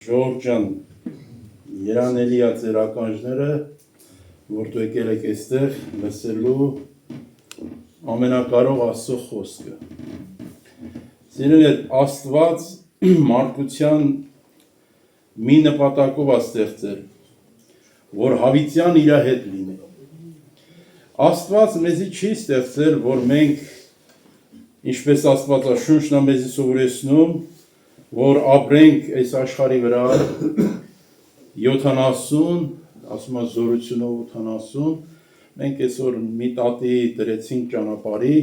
Ժողովուրդ ջան, երանելի է ձեր ականջները, որ դու եկել եք այստեղ լսելու ամենակարող Աստծո խոսքը։ Սիրելիներ, Աստված մարդկության մի նպատակով է ստեղծել, որ հավիտյան իր հետ լինի։ Աստված մեզի չի ստեղծել, որ մենք, ինչպես Աստվածաշունչն է մեզի սովորեցնում, որ ապրենք այս աշխարհի վրա 70, ասում է զորությունով 80, մենք այսօր մի տատի դրեցինք ճանապարհի,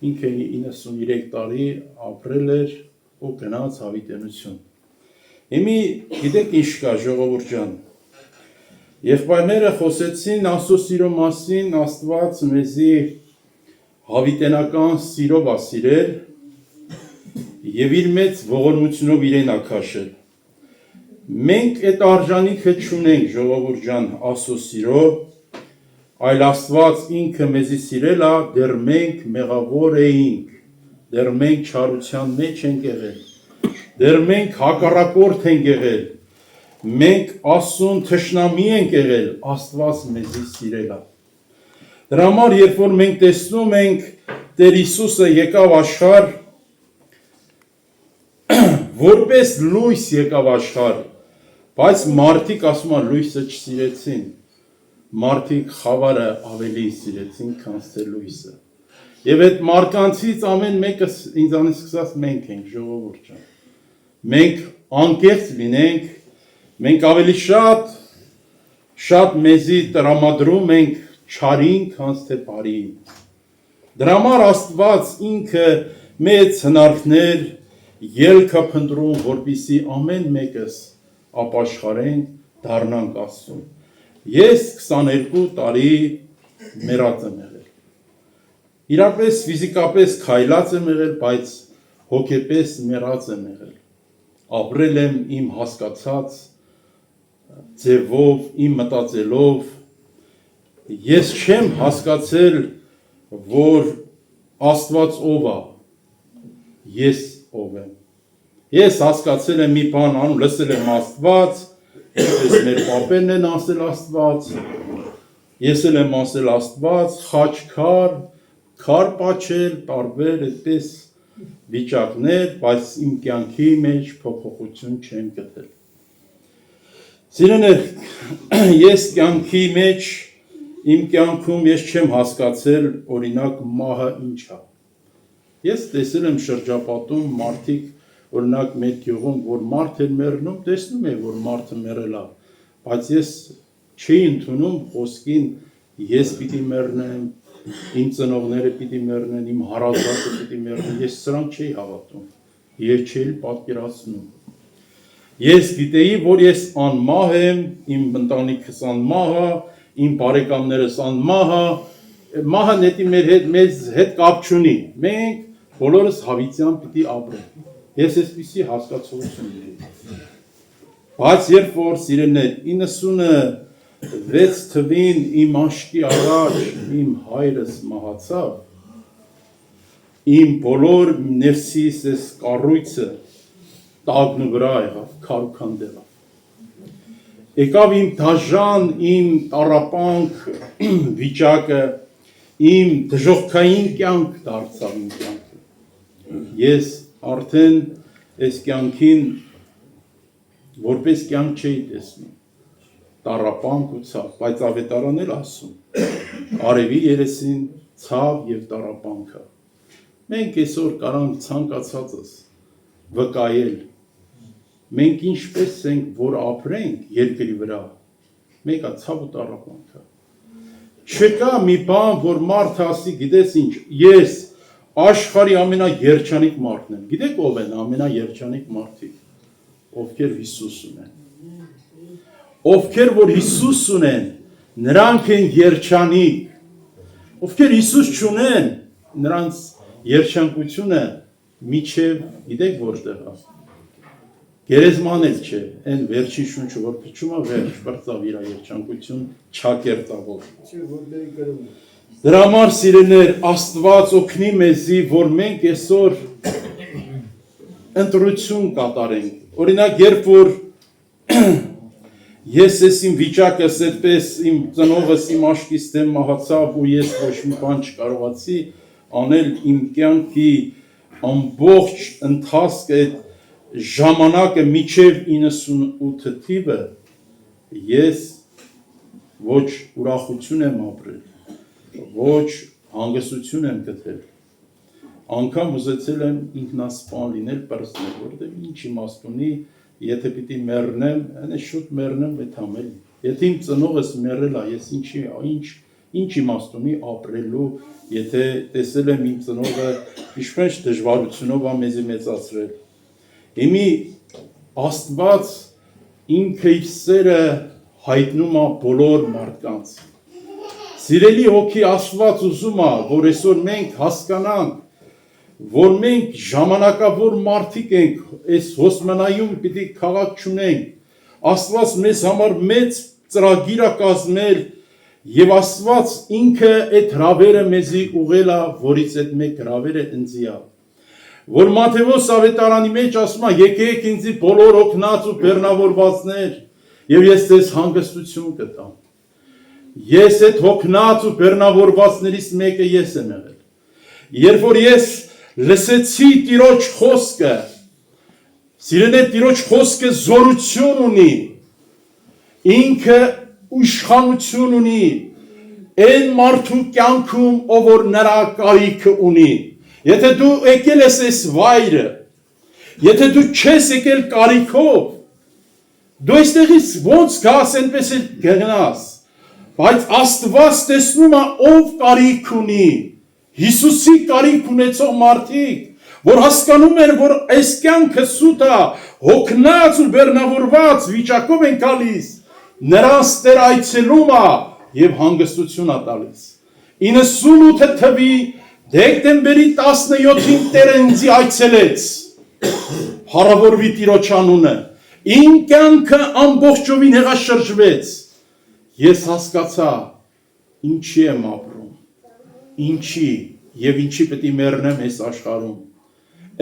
ինքը 93 տարի ապրել էր ու գնաց հավիտենություն։ Հիմի գիտեք ինչ կա, ժողովուրդ ջան, եղբայրները խոսեցին Աստծո սիրո մասին, Աստված մեզի հավիտենական սիրով է սիրել և իր մեծ ողորմությունով իրեն է քաշել։ Մենք այդ արժանիքը չունենք, ժողովուրդ ջան, Աստծո սիրո, այլ Աստված ինքը մեզի սիրել է, դեռ մենք մեղավոր էինք, դեռ մենք չարության մեջ ենք եղել, դեռ մենք հակառակորդ ենք եղել, մենք Աստծուն թշնամի ենք եղել, Աստված մեզի սիրել է։ Դրա համար, երբ որ մենք տեսնում ենք Տեր Հիսուսը եկավ աշխարհ, որպես լույս եկավ աշխարհ, բայց մարդիկ ասում են լույսը չսիրեցին, մարդիկ խավարը ավելի սիրեցին, քան թե լույսը։ Եվ այդ մարդկանցից ամեն մեկը ինձանից սկսած մենք ենք, ժողովուրդ ջան։ Մենք անկեղծ լինենք, մենք ավելի շատ մեզի տրամադրում ենք չարին, քան թե բարին։ Դրա համար Աստված ինքը մեծ հնարքներ ելքը փնտրում, որպեսզի ամեն մեկս ապաշխարենք, դառնանք Աստծուն։ Ես 22 տարի մեռած եմ եղել։ Իրապես ֆիզիկապես քայլած եմ եղել, բայց հոգեպես մեռած եմ եղել։ Ապրել եմ իմ հասկացած ձևով, իմ մտածելով։ Ես չեմ հասկացել, որ Աստված ով է, ես ով եմ։ Ես հասկացել եմ մի բան, լսել եմ Աստված, ես մեր պապերն են ասել Աստված, ես էլ եմ ասել Աստված, խաչքար, քար պաչել, տարբեր այդպես վիճակներ, բայց իմ կյանքի մեջ փոփոխություն չեմ գտել։ Սիրելիներ, ես կյանքի մեջ, իմ կյանքում ես չեմ հասկացել, օրինակ մահը ինչ է։ Ես տեսել եմ շրջապատում մարդիկ, օրինակ մեր գյուղում, որ մարդ էր մեռնում, տեսնում եմ, որ մարդը մեռել է, բայց ես չի ընդունում խոսքին, ես պիտի մեռնեմ, իմ ծնողները պիտի մեռնեն, իմ հարազատը պիտի մեռնեն, ես սրանք չի հավատում, ես չի պատկերացնում։ Ես գիտեի, որ ես անմահ եմ, իմ ընտանիքս անմահ է, իմ բարեկամներս անմահ է, մահը նետի մեզ հետ կապ չունի, մենք բոլորս հավիտյան պիտի ապրենք։ Ես այսպիսի հասկացություն ունեի։ Բայց երբ որ սիրելիներ 96 թվին իմ աշկի առաջ իմ հայրս մահացավ, իմ բոլոր ներսիս այս կառույցը տագնու վրա եղավ, քարուքանդելով։ Եկավ իմ դաժան, իմ տառապանք վիճակը, իմ դժոխքային կյանք դարձավ իմ կյանքը։ Ես արդեն այս կյանքին որպես կյանք չէի տեսնում, տառապանք ու ցավ, բայց ավետարան էլ ասում, արևի երեսին ցավ և տառապանքը։ Մենք այսօր կարանք ցանկացածս վկայել, մենք ինչպես ենք, որ ապրենք երկրի վրա, մեկը ցավ ու տառապանքը։ Չկա մի բան, որ մարդը ասի, գիտես ինչ, ես աշխարհի ամենաերջանիկ մարդն եմ։ Գիտեք ով են ամենաերջանիկ մարդիկ, ովքեր Հիսուս ունեն։ Ովքեր որ Հիսուս ունեն, նրանք են երջանիկ։ Ովքեր Հիսուս չունեն, նրանց երջանկությունը միջև, գիտեք որտեղ է։ Գերեզման էլ չէ, այն վերջին շունչը, որ փչում է, վերջ բրծավ իր երջանկություն չակերտավոր։ Դրա համար սիրելիներ, Աստված օգնի մեզի, որ մենք այսօր ընտրություն կատարենք։ Օրինակ, երբ որ Ես ես իմ վիճակս այդպես իմ ծնողս իմ աշկից դեմ մահացավ ու ես ոչ մի բան չկարողացի անել իմ կյանքի ամբողջ ընթացքը այդ ժամանակը մինչև 98 թիվը ես ոչ ուրախություն եմ ապրել, ոչ հանգստություն եմ գտել, անգամ ուզեցել եմ ինքնասպան լինել, պրծնել, որտեղ ինչ իմաստ ունի, եթե պիտի մեռնեմ, այնպես շուտ մեռնեմ այդամ էլի։ Եթե իմ ծնողս մեռել է, ես ինչ իմաստ ունի ապրելու, եթե տեսել եմ իմ ծնողը ինչպես դժվարությունով է մեզի մեծացրել։ Հիմի Աստված ինքը իր սերը հայտնում է բոլոր մարդկանց։ Սիրելի հոգի Աստված ուզում է, որ այսօր մենք հասկանանք, որ մենք ժամանակավոր մարդիկ ենք, այս հոսմանայում պիտի քաղաք չունենք, Աստված մեզ համար մեծ ծրագիր է կազմել եւ Աստված ինքը այդ հրավերը մեզի ուղղել է, որից այդ մեկ հրավերը ինձի է, որ Մատթեոս ավետարանի մեջ ասում է, եկեք ինձի բոլոր օգնած ու բեռնավորվածներ եւ ես ձեզ հանգստություն կտամ։ Ես այդ օգնած ու բեռնավորվածներից մեկը ես եմ եղել։ Երբ որ ես լսեցի Տիրոջ խոսքը, սիրելի Տիրոջ խոսքը զորություն ունի, ինքը իշխանություն ունի, այն մարդու կյանքում, ով որ նրա կարիքը ունի։ Եթե դու եկել ես այս վայրը, եթե դու չես եկել կարիքով, դու այստեղից ոնց գաս այնպես էլ գնաս, բայց Աստված տեսնում է ով կարիք ունի, Հիսուսի կարիք ունեցող մարդիկ, որ հասկանում են, որ այս կյանքը սուտ է, հոգնած ու բեռնավորված վիճակով են գալիս, նրանց Տեր այցելում է եւ հանգստություն է տալիս։ 98 թվականի դեկտեմբերի 17-ին Տերը ինձ այցելեց։ Փառավորվի Տիրոջ անունը։ Իմ կյանքը ամբողջովին հեղաշրջվեց։ Ես հասկացա ինչի եմ ապրում, ինչի եւ ինչի պետք է մեռնեմ այս աշխարհում։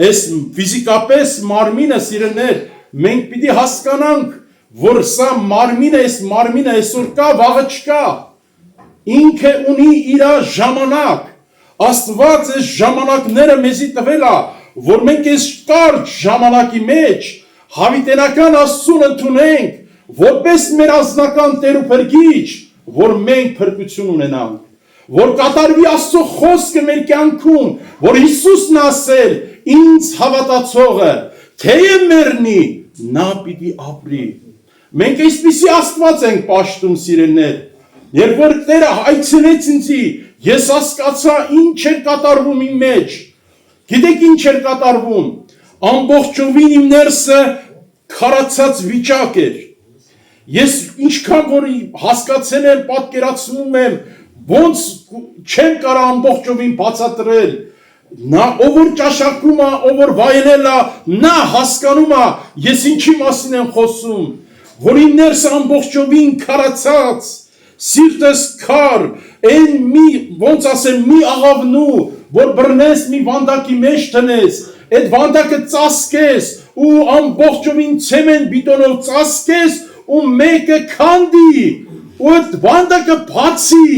Այս ֆիզիկապես մարմինը սիրելիներ, մենք պիտի հասկանանք, որ սա մարմինը, այս մարմինը այսօր կա, վաղը չկա։ Ինքը ունի իր ժամանակ։ Աստված այս ժամանակները մեզի տվել է, որ մենք այս կարճ ժամանակի մեջ հավիտենական Աստծուն ընդունենք, որպես մեր ազնական Տեր ու Փրկիչ, որ մենք փրկություն ունենանք, որ կատարվի Աստծո խոսքը մեր կյանքում, որ Հիսուսն ասել, ինձ հավատացողը, թեև մեռնի, նա պիտի ապրի։ Մենք այսպիսի Աստված ենք պաշտում, սիրելիներ, երբ որ Տերը այցելեց ինձի, ես հասկացա ինչ էր կատարվում իմ մեջ։ Գիտեք ինչ էր կատարվում։ Ամբողջովին իմ ներսը քարացած վիճակ էր։ Ես ինչքան որ հասկացել եմ, պատկերացնում եմ, ոնց չեմ կարող ամբողջովին բացատրել։ Նա ով որ ճաշակում է, ով որ վայելել է, նա հասկանում է, ես ինչի մասին եմ խոսում, որ իմ ներսը ամբողջովին քարացած, սիրտս քար, այն մի ոնց ասեմ, մի աղավնու, որ բռնես մի վանդակի մեջ տնես, այդ վանդակը ծածկես ու ամբողջովին ցեմենտ բիտոնով ծածկես ու մեկը քանդի ու այդ վանդակը բացի,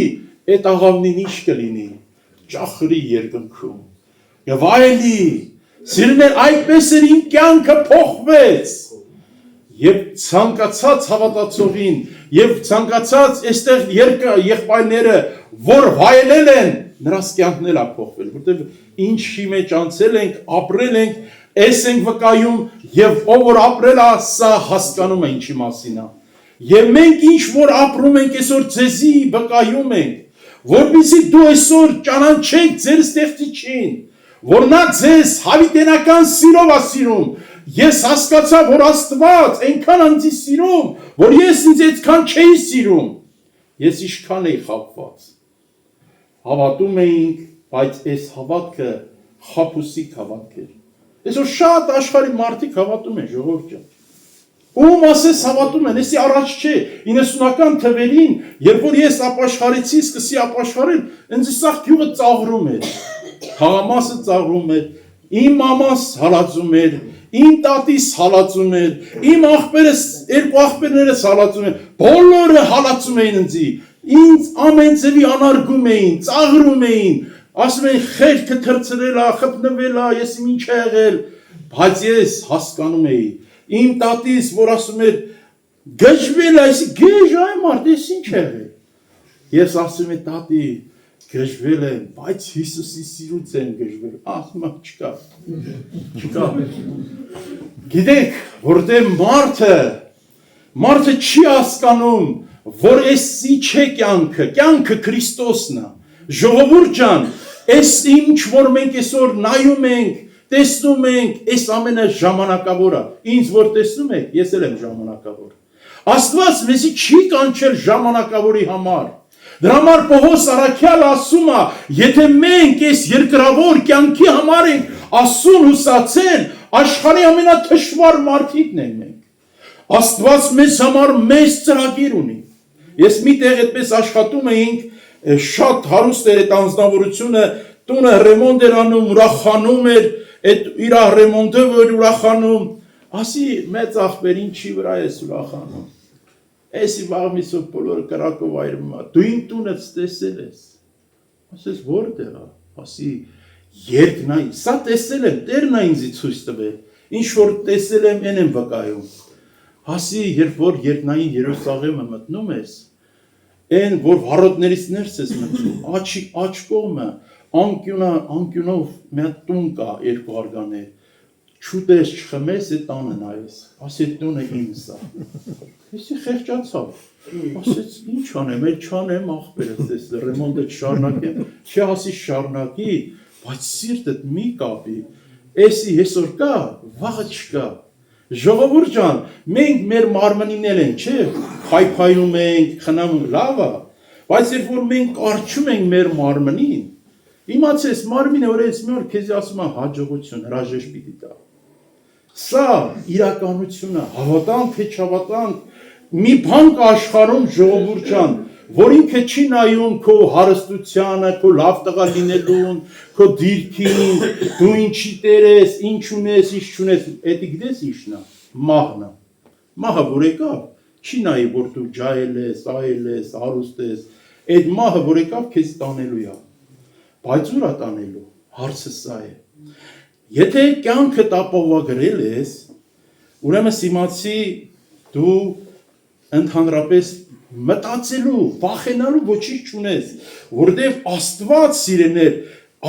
այդ աղավնին ինչ կլինի, ճախրի երկնքում եւ այլի։ Սիրելիներ, այդպես էր իմ կյանքը փոխվեց եւ ցանկացած հավատացողին եւ ցանկացած այստեղ եղբայրները, որ վայելել են, նրանց կյանքն էլ է փոխվել, որտեղ ինչի մեջ անցել ենք, ապրել ենք, այս ենք վկայում եւ ով որ ապրել է, սա հասկանում է ինչի մասին է։ Եվ մենք ինչ որ ապրում ենք այսօր ձեզի վկայում ենք, որպեսզի դու այսօր ճանաչեք ձեր ստեղծիչին, որ նա ձեզ հավիտենական սիրով է սիրում։ Ես հասկացա, որ Աստված այնքան ինձ սիրում, որ ես ինձ այդքան չէի սիրում։ Ես ինչքան էի խաբված։ Հավատում էինք, բայց այս հավատքը խաբուսիկ հավատք էր։ Այսօր շատ աշխարհի մարդիկ հավատում են, ժողովուրդ ջան։ Ում ասես հավատում են, էսի առաջ չէ, 90-ական թվերին, երբ որ ես ապաշխարեցի, սկսի ապաշխարել, ինձ սա գյուղը ծաղրում էր, թաղամասը ծաղրում էր, իմ մամաս հալածում էր, իմ տատիս հալածում էր, իմ աղբերս, երկու աղբերներս հալածում էր, բոլորը հալածում էին ինձ ամեն ձևի անարգում էին, ծաղրում էին, ասում էին խելքը թրծրել է, խփնվել է, ես ինչ է եղել, բայց ես հասկանում էի, իմ տատիս, որ ասում էր գժվել է, այսի գեժ այ մարդ, ես ինչ է եղել, ես ասում եմ տատի, գժվել եմ, բայց Հիսուսի սիրուց եմ գժվել, ասում եմ չկա, գիտեք, որտեղ մարդը չի հասկանում, որ էսի չէ կյանքը Քրիստոսն է, ժողովուրդ ջան, էս ինչ որ մենք այսօր նայում ենք, տեսնում ենք, էս ամենը ժամանակավոր է, ինձ որ տեսնում եք, ես էլ եմ ժամանակավոր, Աստված մեզի չի կանչել ժամանակավորի համար, դրա համար Պողոս առաքյալը ասում է, եթե մենք այս երկրավոր կյանքի համար ենք ասուն հուսացել, աշխարհի ամենաթշվառ մարդիկն ենք մենք, Աստված մեզ համար մեծ ծրագիր ունի, ես մի տեղ այդպես աշխատում էինք, շատ հարուստ էր այդ անձնավորությունը, տունը ռեմոնտ էր անում, ուրախանում էր, այդ իր ռեմոնտը որ ուրախանում, ասի մեծ աղբեր ինչի վրա ես ուրախանում, էսի վաղմիսով բոլոր կրակով այրում, դու իմ տունս տեսել ես, ասես որտեղ է, ասի երկնային, սա տեսել եմ, Տերն է ինձ ցույց տվել, ինչ որ տեսել եմ, այն եմ վկայում, ասի երբ որ երկնային Երուսաղեմը մտնում ես, Այն, որ վարոտներից ներս ես մտնում, աչ կողմը, անկյունով մի հատ տուն կա երկու արգաներ, չուտես, չխմես, է տանը նայես, ասի տունը ինձ է, եսի խեղճացավ, ասեց ինչ անեմ, էլ չանեմ աղբերս ես, ռեմոնտը չշարնակեմ, չի ասի շարնակի, բայց սիրտդ մի կապի, եսի հեսոր կա, վաղը չկա, Ժողովուրդ ջան, մենք մեր մարմնին են, չէ, փայփայում ենք, խնամում, լավ է, բայց երբ որ մենք կարճում ենք մեր մարմնին, իմացես մարմինը որ ես մի օր քեզ ասում եմ հաջողություն, հրաժեշտ պիտի տա։ Սա իրականությունը, հավատանք թե չհավատանք, մի բան կա աշխարհում ժողովուրդ ջան, որ ինքը չի նայում քո հարստությանը, քո լավ տղա լինելուն, քո դիրքին, դու ինչի տեր ես, ինչ ունես, ինչ չունես, էդի գիտես ինչն է, մահն է։ Մահը որ եկավ, չի նայի որ դու ջայել ես, այել ես, հարուստ ես, այդ մահը որ եկավ քեզ տանելու է։ Բայց ուր է տանելու, հարցը սա է։ Եթե կյանքը ապահովագրել ես, ուրեմն իմացի դու ընդհանրապես մտածելու, վախենալու ոչինչ չունես, որտեղ Աստված սիրեներ,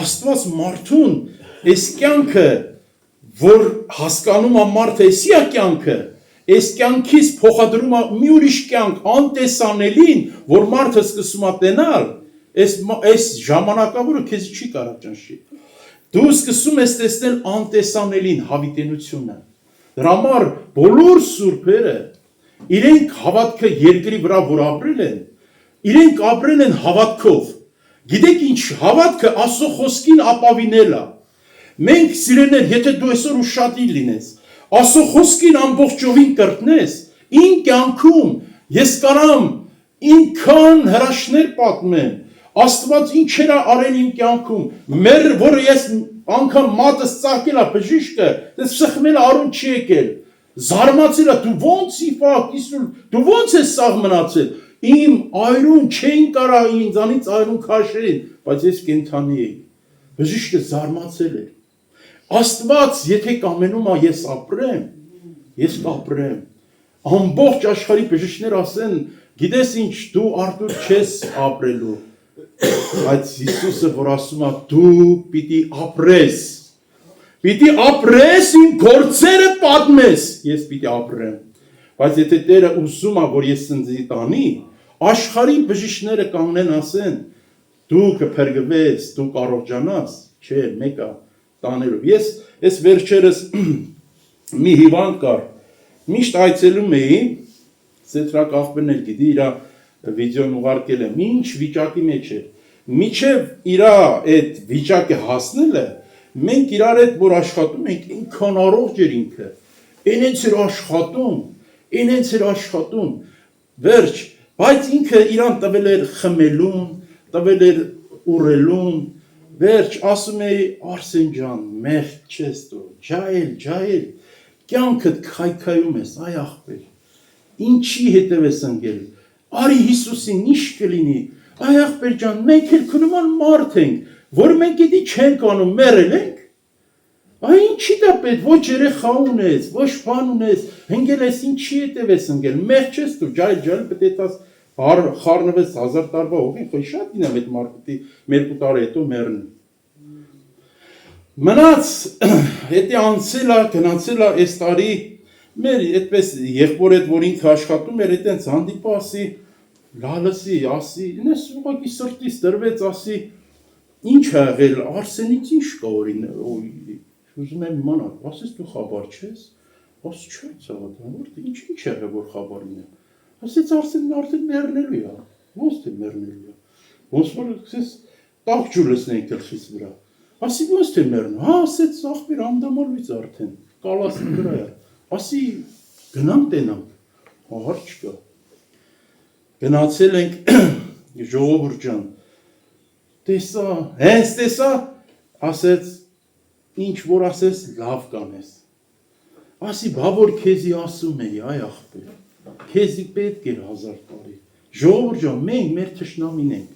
Աստված մարդուն, այս կյանքը, որ հասկանում է մարդը, էսի է կյանքը, այս կյանքից փոխադրում է մի ուրիշ կյանք, անտեսանելին, որ մարդը սկսում է տենալ, այս ժամանակավորը քեզ չի կարող ճնշի։ Դու սկսում ես տեսնել անտեսանելին, հավիտենությունը։ Դրա համար բոլոր սուրբերը իրենք հավատքը երկրի վրա որ ապրել են, իրենք ապրել են հավատքով, գիտեք ինչ հավատքը Աստծո խոսքին ապավինել է, մենք սիրելիներ, եթե դու այսօր ուշադիր լինես, Աստծո խոսքին ամբողջովին կրտնես, ին կյանքում ես կարամ ինքան հրաշներ պատմեմ, Աստված ինչեր է արել իմ կյանքում, որ ես անգամ մատս ծաղկել է բժիշկը, դες սխմել արուն չի եկել, Զարմացել է, դու ոնց իվակ, դու ոնց ես սաղ մնացել, իմ այրուն չէին կարա ինձանից այրուն քաշերին, բայց ես կենթանի էի, բժիշկը զարմացել էր, Աստված եթե կամենում է ես ապրեմ, ես կապրեմ, ամբողջ աշխարհի բժիշկներ ասեն, գիտես ինչ, դու արդյոք չես ապրելու, բայց Հիսուսը որ ասում է, դու պիտի ապրես, իմ գործերը պատմես, ես պիտի ապրեմ, բայց եթե Տերը ուզում է, որ ես սնձի տանի, աշխարհի բժիշկները կանգնեն ասեն, դու կփրկվես, դու կարողանաս, չէ, մեկը տանելով, ես վերջերս մի հիվանդ կար, միշտ այցելում էի, սետրակ աղբերն էլ գիտի, իրա վիդեոն ուղարկել եմ, ինչ վիճակի մեջ էր, միջև իրա այդ վիճակը հասնելը, մենք իրար հետ որ աշխատում ենք, ինքան առողջ էր ինքը, ինենց էր աշխատում, վերջ, բայց ինքը իրան տվել էր խմելուն, տվել էր ուռելուն, վերջ, ասում էի, Արսեն ջան, մեղք չես դու, ջայել, կյանքդ քայքայում ես, այ աղբեր, ինչի հետև ես ընկել, արի Հիսուսին ինչ կլինի, այ աղբեր ջան, մենք էլ քո նման մարդ ենք, որ մենք էդի չենք անում, մեռել ենք, այ ինչի դա պետք, ոչ երեխա ունես, ոչ բան ունես, ընկել ես ինչի հետև ես ընկել, մեղ չես դու, ջայլ պետք է տաս խառնվես 1000 տարվա հողին, խոյ շատ դինեմ այդ մարդի 2 տարի հետո մեռնի։ Մնաց, հետի անցելա, գնացելա այս տարի, մեր այդպես եղբոր հետ, որ ինքը աշխատում էր, այդենց հանդիպա ասի, լալսի, ասի, ինես ուղղակի սրտից դրվեց, ասի, ինչ ա եղել, Արսենից ինչ կա օրին, ուզում եմ իմանալ, ասես դու խաբար չես, ասի չէ ցավոտ, ինչ եղել որ խաբարին եմ, ասեց Արսենն արդեն մեռնելու է, ոնց թե մեռնելու է, ոնց որ ասես տաղ ջուր լսնեին գլխից վրա, ասի ոնց թե մեռնու, հա ասեց աղբեր անդամալույց արդեն, կալասի վրա է, ասի գնանք տենանք, ահար չկա, գնացել ենք ժողովուրդ ջան, տեսա, հենց տեսա, ասեց ինչ որ ասես լավ կանես, ասի բա որ քեզի ասում էի, այ աղբեր, քեզի պետք էր 1000 տարի, ժողովուրդ ջան, մենք մեր թշնամին ենք,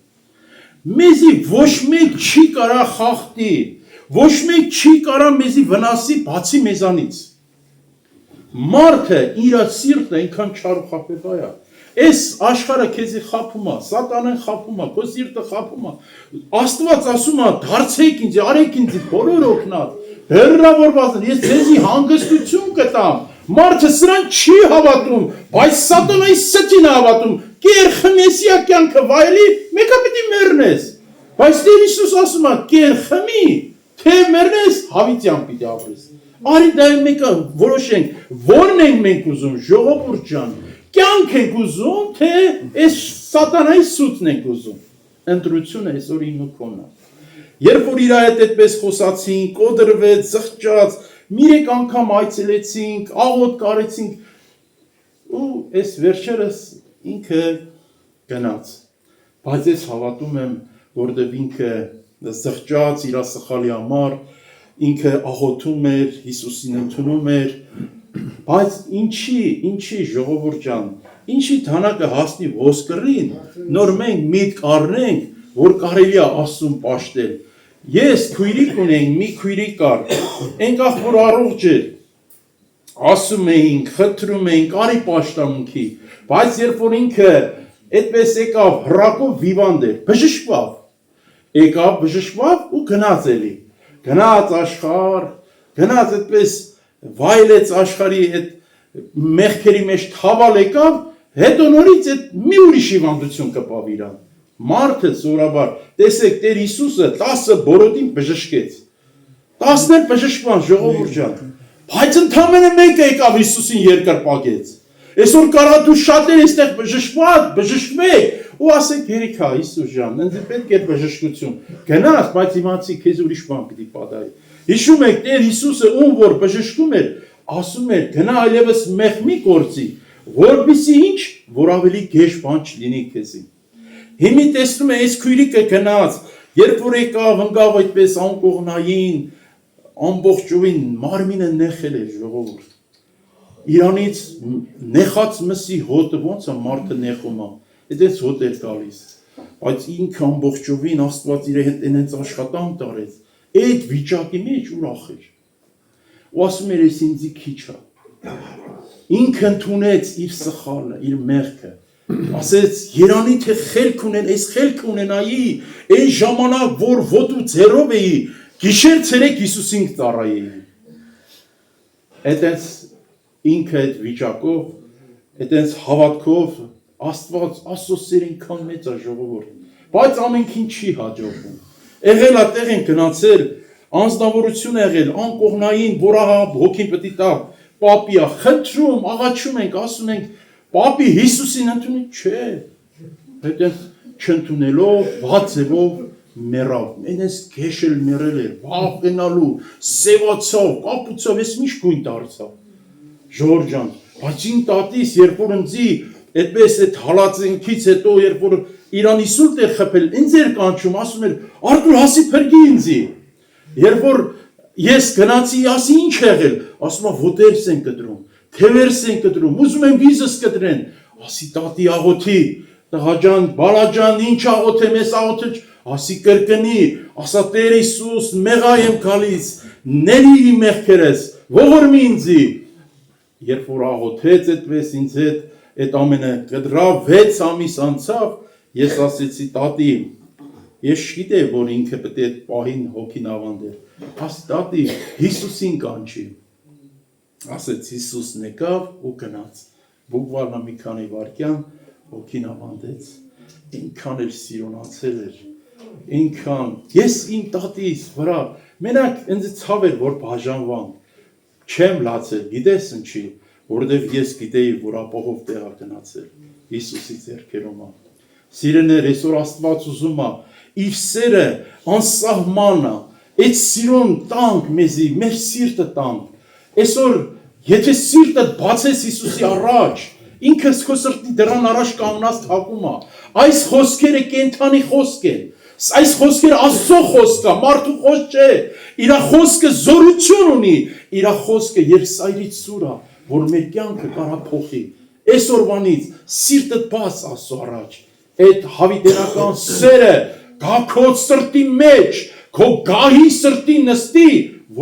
մեզի ոչ մեկ չի կարա խախտի, ոչ մեկ չի կարա մեզի վնասի բացի մեզանից, մարդը իր սիրտը այնքան չար ու խաբեբայ է, այս աշխարհը քեզի խաբում է, սատանան խաբում է, քո սիրտը խաբում է, Աստված ասում է, դարձեք ինձ, արեք ինձ բոլոր օգնած, հեռավորված, ես ձեզի հանգստություն կտամ, մարդը սրան չի հավատում, բայց սատանայի սթին է հավատում, կեր խմեսիա կյանքը վայելի, մեկը պետք է մեռնես, բայց Տեր Հիսուս ասում է, կեր խմի, թե մեռնես, հավիտյան պիտի ապրես, արի դա մեկը որոշենք, որն ենք մենք ուզում, ժողովուրդ ջան, կյանք ենք ուզում, թե այս սատանայի սուտն ենք ուզում, ընտրությունը այսօր իմ ու քոնն է, երբ որ իր հետ այդպես խոսացինք, կոդրվեց, զղջաց, մի 3 անգամ այցելեցինք, աղոտ կարեցինք ու այս վերջերս ինքը գնաց, բայց ես հավատում եմ, որտև ինքը զղջաց իր սխալի համար, ինքը աղոթում էր, Հիսուսին ընդունում էր, բայց ինչի ժողովուրդ ջան, ինչի թանակը հասնի ոսկրին, նոր մենք միտք առնենք, որ կարելի է Աստծուն պաշտել, ես քույրիկ ունեին, մի քույրիկ կար, այնքան որ առողջ էր, ասում էինք, խնդրում էինք, արի պաշտամունքի, բայց երբ որ ինքը այդպես եկավ հրակով վիվանդ էր, բժշկվավ, եկավ բժշկվավ ու գնաց էլի, գնաց աշխարհ, գնաց այդպես վայելեց աշխարհի այդ մեղքերի մեջ թավալ եկավ, հետո նորից այդ մի ուրիշ հիվանդություն կպավ իրան, մարդը սովորաբար, տեսեք Տեր Հիսուսը 10 բորոտին բժշկեց, 10-ներ բժշկման ժողովուրդ ջան, բայց ընդամենը մեկը եկավ Հիսուսին երկրպագեց, այսօր կարա դու շատեր այստեղ բժշկվեք ու ասեք երիքա Հիսուս ջան, ինձ պետք է բժշկություն, գնաս, բայց իմացի քեզ ուրիշ բան պիտի պատահի, հիշում եք Տեր Հիսուսը ում որ բժշկում էր, ասում էր գնա այլևս մեղ մի գործի, որպեսզի ինչ, որ ավելի գեշ բան չլինի քեզի, հիմի տեսնում է այս քույրիկը գնաց, երբ որ եկավ ընկավ այդպես անկողնային, ամբողջովին մարմինը նեխել էր ժողովուրդ, Իրանից նեխած մսի հոտը ոնց է մարդը նեխում է, այդպես հոտ էր գալիս, բայց ինքը ամբողջովին Աստված իր հետ այնց աշխատանք տարեց, այդ վիճակի մեջ ուրախ էր, ու ասում էր ես ինձի քիչ է, ինքը ընդունեց իր սխալը, իր մեղքը, ասեց երանի թե խելք ունեն, այս խելք ունենայի, այն ժամանակ որ ոտու ձեռով էի, գիշեր ցերեկ Հիսուսին ծառայի, այդպես ինքը այդ վիճակով, այդպես հավատքով, Աստված Աստծո սերը ինքան մեծ է ժողովուրդ, բայց ամենքին չի հաջողվում, եղել է տեղ են գնացել, անձնավորություն եղել, անկողնային, որահավ, հոգին պետք է տա, պապի է, խնդրում, աղաչում ենք, ասում ենք, պապի Հիսուսին ընդունի, չէ, այդպես չընդունելով, բացևով մեռավ, այնպես գեշել մեռել էր, վախենալու, սևացավ, կապուծավ, ես միշտ գույն դարձավ, ժողովուրդ ջան, բայց իմ տատիս, երբ որ ինձի այդպես այդ հալածենքից հետո, երբ որ Իրան իսուլտ էր խփել, ինձ էր կանչում, ասում էր, Արտուր հասի փրկի ինձի, երբ որ Ես գնացի ասի ինչ եղել, ասում է ոտերս են կտրում, թևերս են կտրում, ուզում եմ վիզս կտրեն, ասի տատի աղոթի, տղաջան, բալաջան, ինչ աղոթեմ, ես աղոթը, ասի կրկնի, ասա Տեր Հիսուս, մեղա եմ գալիս, ների իմ մեղքերս, ողորմի ինձի, երբ որ աղոթեց այդպես ինձ հետ, այդ ամենը կտրավ 6 ամիս անցավ, ես ասեցի տատի, ես չգիտեի, որ ինքը պետք է այդ պահին հոգին ավանդեր, ասի տատի, Հիսուսին կանչի, ասեց Հիսուսն եկավ ու գնաց, բուկվալնա մի քանի վայրկյան հոգին ավանդեց, ինքան էլ սիրունացել էր, ինքան, ես իմ տատիս վրա, մենակ ինձ ցավ էր, որ բաժանվանք, չեմ լացել, գիտես ինչի, որովհետև ես գիտեի, որ ապահով տեղա գնացել, Հիսուսի ձեռքերում է, սիրեներ, այսօր Աստված ուզում է, իր սերը անսահման է, այդ սիրուն տանք մեզի, մեր սիրտը տանք, այսօր, եթե սիրտդ բացես Հիսուսի առաջ, ինքս քո սրտի դրան առաջ կանգնած թակում է, այս խոսքերը կենդանի խոսք են, այս խոսքերը Աստծո խոսք է, մարդու խոսք չէ, իր խոսքը զորություն ունի, իր խոսքը երկսայրից սուր է, որ մեր կյանքը կարա փոխի, այսօրվանից սիրտդ բաց Աստծո առաջ, այդ հավիտենական սերը գա քո սրտի մեջ, քո գահի սրտի նստի,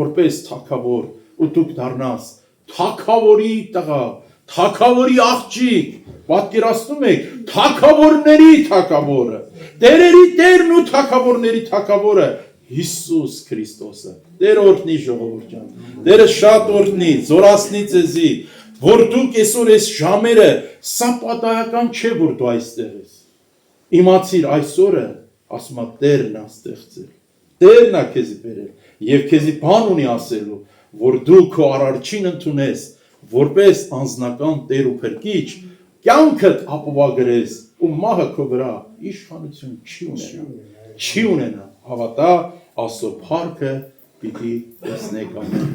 որպես թագավոր, ու դուք դառնաս թագավորի տղա, թագավորի աղջիկ, պատկերացնում եք, թագավորների թագավորը, տերերի տերն ու թագավորների թագավորը, Հիսուս Քրիստոսը, Տեր օրհնի ժողովուրդ ջան, Տերը շատ օրհնի, զորացնի ձեզի, որ դուք այսօր այս ժամերը, սա պատահական չէ, որ դու այստեղ ես, իմացիր այսօրը, ասում է Տերն է ստեղծել, Տերն է քեզի բերել, եւ քեզի բան ունի ասելու, որ դու քո արարչին ընդունես, որպես անձնական Տեր ու Փրկիչ, կյանքդ ապահովագրես ու մահը քո վրա իշխանություն չի ունենա, հավատա Աստծո փառքը պիտի տեսնեք ամեն